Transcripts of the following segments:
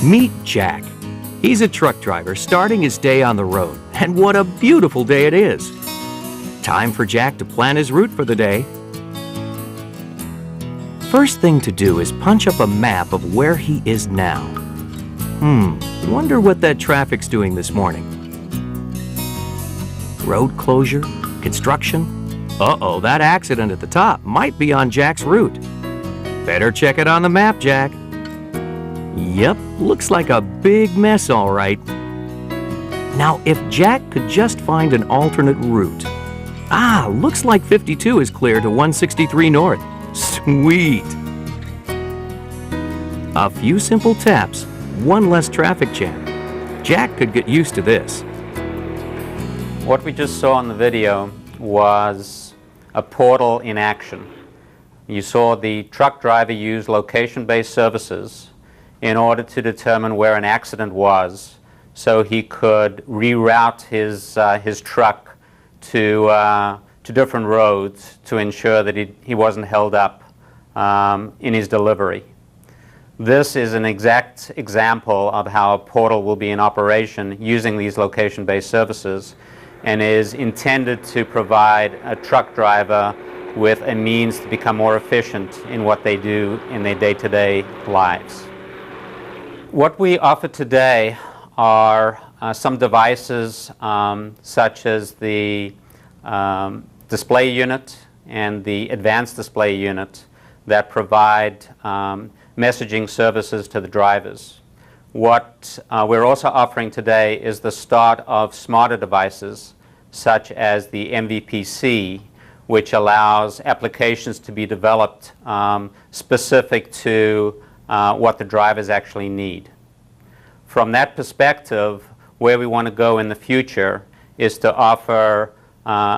Meet Jack. He's a truck driver starting his day on the road, and what a beautiful day it is. Time for Jack to plan his route for the day. First thing to do is punch up a map of where he is now. Wonder what that traffic's doing this morning. Road closure? Construction? Uh-oh, that accident at the top might be on Jack's route. Better check it on the map, Jack. Yep, looks like a big mess, all right. Now, if Jack could just find an alternate route. Looks like 52 is clear to 163 north. Sweet! A few simple taps, one less traffic jam. Jack could get used to this. What we just saw in the video was a portal in action. You saw the truck driver use location-based services in order to determine where an accident was so he could reroute his truck to different roads to ensure that he wasn't held up in his delivery. This is an exact example of how a portal will be in operation using these location-based services, and is intended to provide a truck driver with a means to become more efficient in what they do in their day-to-day lives. What we offer today are some devices such as the display unit and the advanced display unit that provide messaging services to the drivers. What we're also offering today is the start of smarter devices such as the MVPC, which allows applications to be developed specific to what the drivers actually need. From that perspective, where we want to go in the future is to offer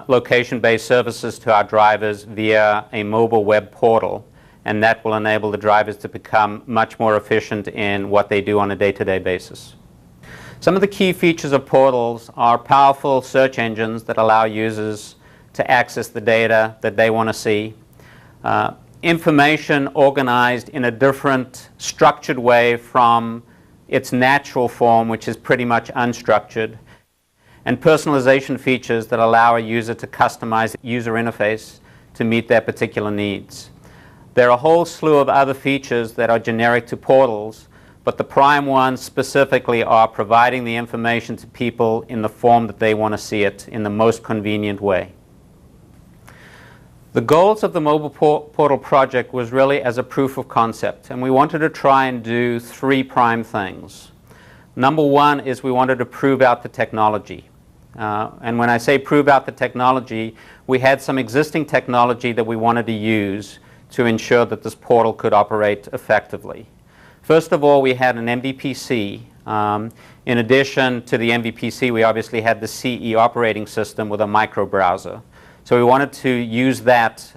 location-based services to our drivers via a mobile web portal, and that will enable the drivers to become much more efficient in what they do on a day-to-day basis. Some of the key features of portals are powerful search engines that allow users to access the data that they want to see, information organized in a different structured way from its natural form, which is pretty much unstructured, and personalization features that allow a user to customize the user interface to meet their particular needs. There are a whole slew of other features that are generic to portals, but the prime ones specifically are providing the information to people in the form that they want to see it in the most convenient way. The goals of the mobile portal project was really as a proof of concept, and we wanted to try and do three prime things. Number one is we wanted to prove out the technology. And when I say prove out the technology, we had some existing technology that we wanted to use to ensure that this portal could operate effectively. First of all, we had an MVPC. In addition to the MVPC, we obviously had the CE operating system with a micro browser. So we wanted to use that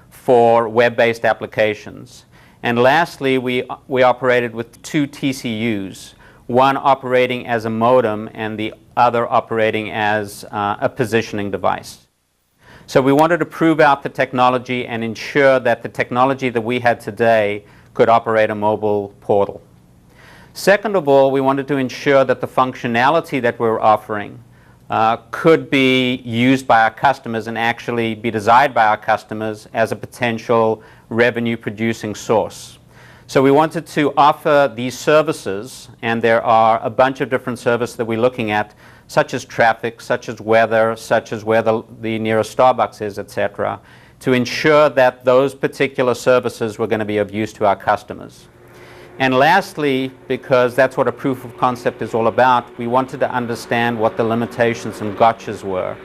for web-based applications. And lastly, we operated with two TCUs, one operating as a modem and the other operating as a positioning device. So we wanted to prove out the technology and ensure that the technology that we had today could operate a mobile portal. Second of all, we wanted to ensure that the functionality that we're offering could be used by our customers and actually be desired by our customers as a potential revenue-producing source. So we wanted to offer these services, and there are a bunch of different services that we're looking at, such as traffic, such as weather, such as where the nearest Starbucks is, etc., to ensure that those particular services were going to be of use to our customers. And lastly, because that's what a proof of concept is all about, we wanted to understand what the limitations and gotchas were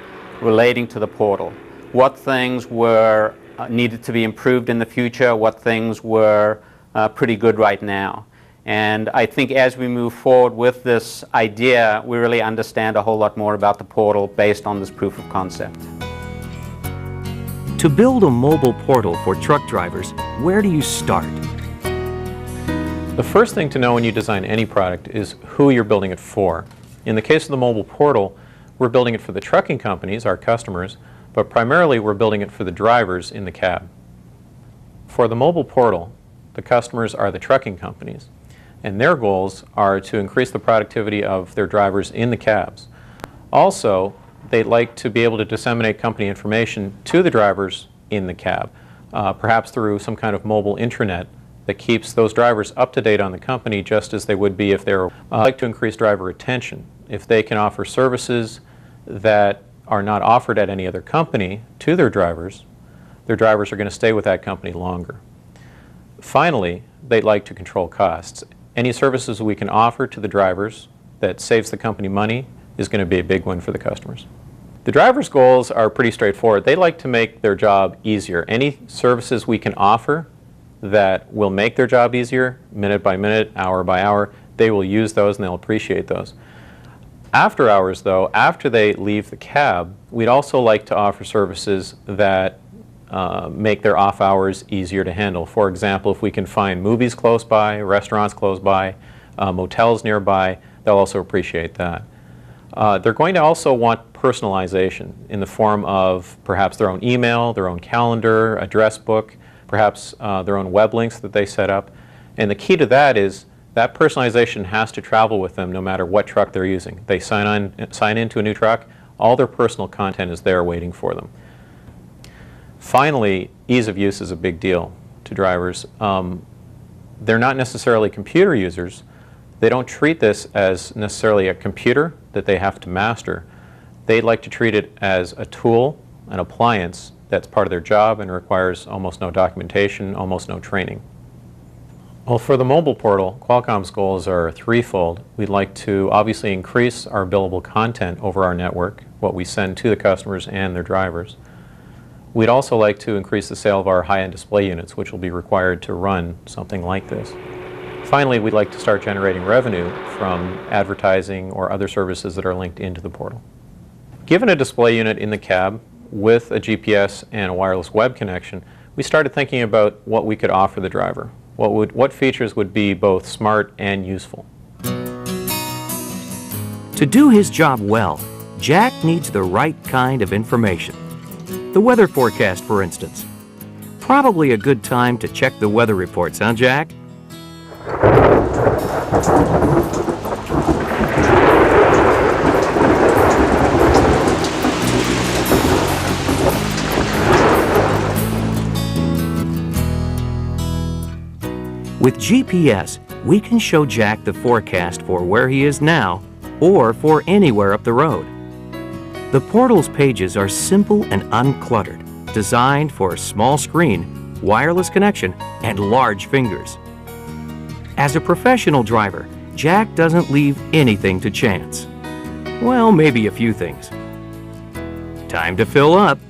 relating to the portal. What things were needed to be improved in the future, what things were pretty good right now. And I think as we move forward with this idea, we really understand a whole lot more about the portal based on this proof of concept. To build a mobile portal for truck drivers, where do you start? The first thing to know when you design any product is who you're building it for. In the case of the mobile portal, we're building it for the trucking companies, our customers, but primarily we're building it for the drivers in the cab. For the mobile portal, the customers are the trucking companies, and their goals are to increase the productivity of their drivers in the cabs. Also, they'd like to be able to disseminate company information to the drivers in the cab, perhaps through some kind of mobile intranet that keeps those drivers up to date on the company just as they would be if they were like to increase driver retention. If they can offer services that are not offered at any other company to their drivers are going to stay with that company longer. Finally, they'd like to control costs. Any services we can offer to the drivers that saves the company money is going to be a big win for the customers. The drivers' goals are pretty straightforward. They like to make their job easier. Any services we can offer that will make their job easier, minute by minute, hour by hour, they will use those and they'll appreciate those. After hours, though, after they leave the cab, we'd also like to offer services that make their off hours easier to handle. For example, if we can find movies close by, restaurants close by, motels nearby, they'll also appreciate that. They're going to also want personalization in the form of perhaps their own email, their own calendar, address book, perhaps their own web links that they set up. And the key to that is that personalization has to travel with them no matter what truck they're using. They sign into a new truck, all their personal content is there waiting for them. Finally, ease of use is a big deal to drivers. They're not necessarily computer users. They don't treat this as necessarily a computer that they have to master. They'd like to treat it as a tool, an appliance that's part of their job and requires almost no documentation, almost no training. Well, for the mobile portal, Qualcomm's goals are threefold. We'd like to obviously increase our billable content over our network, what we send to the customers and their drivers. We'd also like to increase the sale of our high-end display units, which will be required to run something like this. Finally, we'd like to start generating revenue from advertising or other services that are linked into the portal. Given a display unit in the cab with a GPS and a wireless web connection, we started thinking about what we could offer the driver. What features would be both smart and useful. To do his job well, Jack needs the right kind of information. The weather forecast, for instance. Probably a good time to check the weather reports, huh, Jack? With GPS, we can show Jack the forecast for where he is now or for anywhere up the road. The portal's pages are simple and uncluttered, designed for a small screen, wireless connection, and large fingers. As a professional driver, Jack doesn't leave anything to chance. Well, maybe a few things. Time to fill up.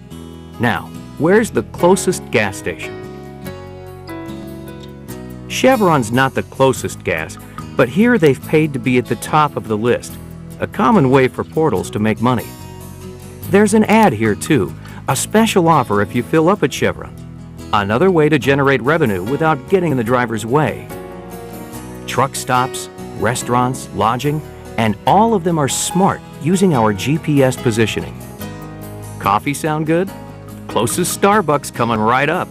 Now, where's the closest gas station? Chevron's not the closest gas, but here they've paid to be at the top of the list, a common way for portals to make money. There's an ad here too, a special offer if you fill up at Chevron. Another way to generate revenue without getting in the driver's way. Truck stops, restaurants, lodging, and all of them are smart using our GPS positioning. Coffee sound good? Closest Starbucks coming right up.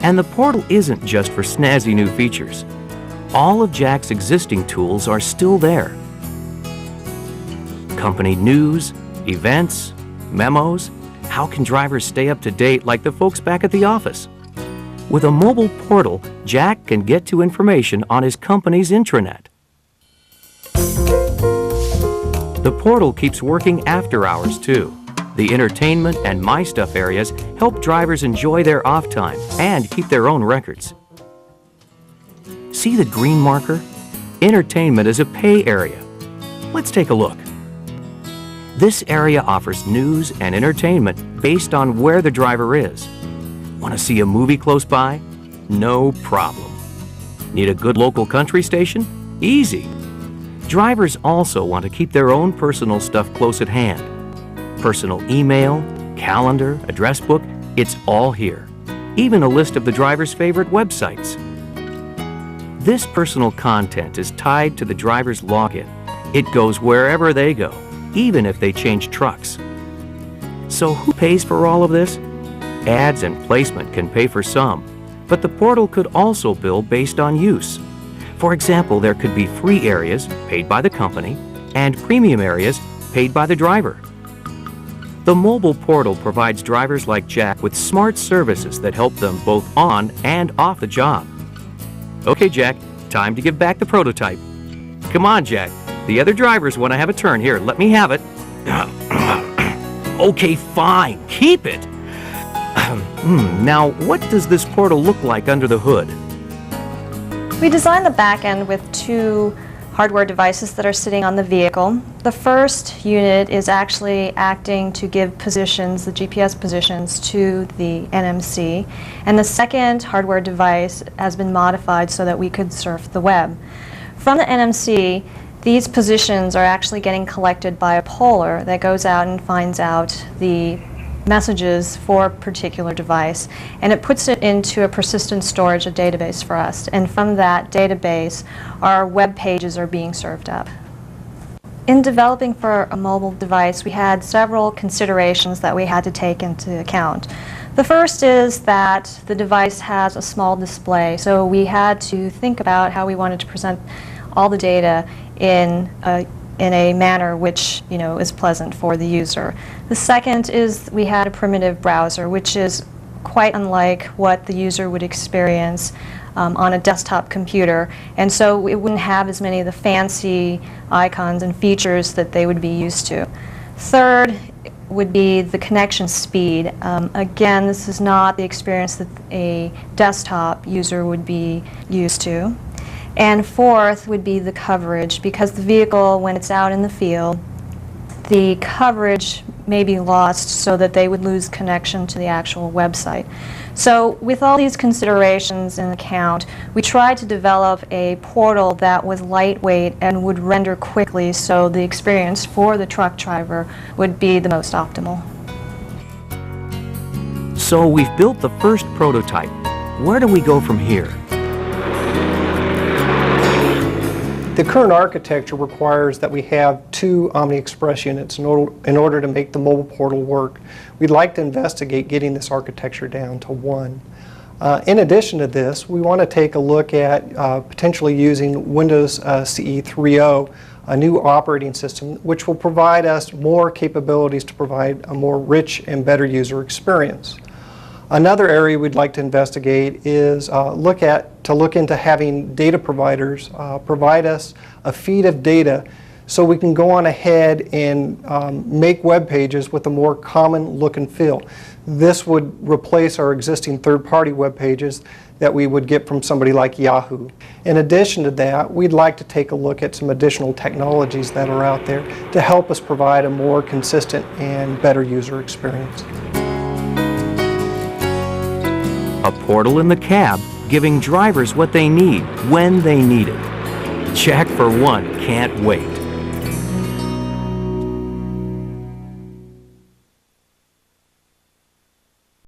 And the portal isn't just for snazzy new features. All of Jack's existing tools are still there. Company news, events, memos. How can drivers stay up to date like the folks back at the office? With a mobile portal, Jack can get to information on his company's intranet. The portal keeps working after hours too. The entertainment and My Stuff areas help drivers enjoy their off time and keep their own records. See the green marker? Entertainment is a pay area. Let's take a look. This area offers news and entertainment based on where the driver is. Want to see a movie close by? No problem. Need a good local country station? Easy. Drivers also want to keep their own personal stuff close at hand. Personal email, calendar, address book, it's all here. Even a list of the driver's favorite websites. This personal content is tied to the driver's login. It goes wherever they go, even if they change trucks. So who pays for all of this? Ads and placement can pay for some, but the portal could also bill based on use. For example, there could be free areas paid by the company and premium areas paid by the driver. The mobile portal provides drivers like Jack with smart services that help them both on and off the job. Okay, Jack, time to give back the prototype. Come on, Jack. The other drivers want to have a turn. Here, let me have it. Okay, fine. Keep it. Now, what does this portal look like under the hood? We designed the back end with two hardware devices that are sitting on the vehicle. The first unit is actually acting to give positions, the GPS positions, to the NMC, and the second hardware device has been modified so that we could surf the web. From the NMC, these positions are actually getting collected by a poller that goes out and finds out the messages for a particular device, and it puts it into a persistent storage, a database for us, and from that database our web pages are being served up. In developing for a mobile device, we had several considerations that we had to take into account. The first is that the device has a small display, so we had to think about how we wanted to present all the data in a manner which, is pleasant for the user. The second is we had a primitive browser, which is quite unlike what the user would experience on a desktop computer, and so it wouldn't have as many of the fancy icons and features that they would be used to. Third would be the connection speed. Again, this is not the experience that a desktop user would be used to. And fourth would be the coverage, because the vehicle, when it's out in the field, the coverage may be lost so that they would lose connection to the actual website. So with all these considerations in account, we tried to develop a portal that was lightweight and would render quickly so the experience for the truck driver would be the most optimal. So we've built the first prototype. Where do we go from here? The current architecture requires that we have two Omni Express units in order to make the mobile portal work. We'd like to investigate getting this architecture down to one. In addition to this, we want to take a look at potentially using Windows CE 3.0, a new operating system, which will provide us more capabilities to provide a more rich and better user experience. Another area we'd like to investigate is look into having data providers provide us a feed of data so we can go on ahead and make web pages with a more common look and feel. This would replace our existing third-party web pages that we would get from somebody like Yahoo. In addition to that, we'd like to take a look at some additional technologies that are out there to help us provide a more consistent and better user experience. A portal in the cab, giving drivers what they need when they need it. Jack, for one, can't wait.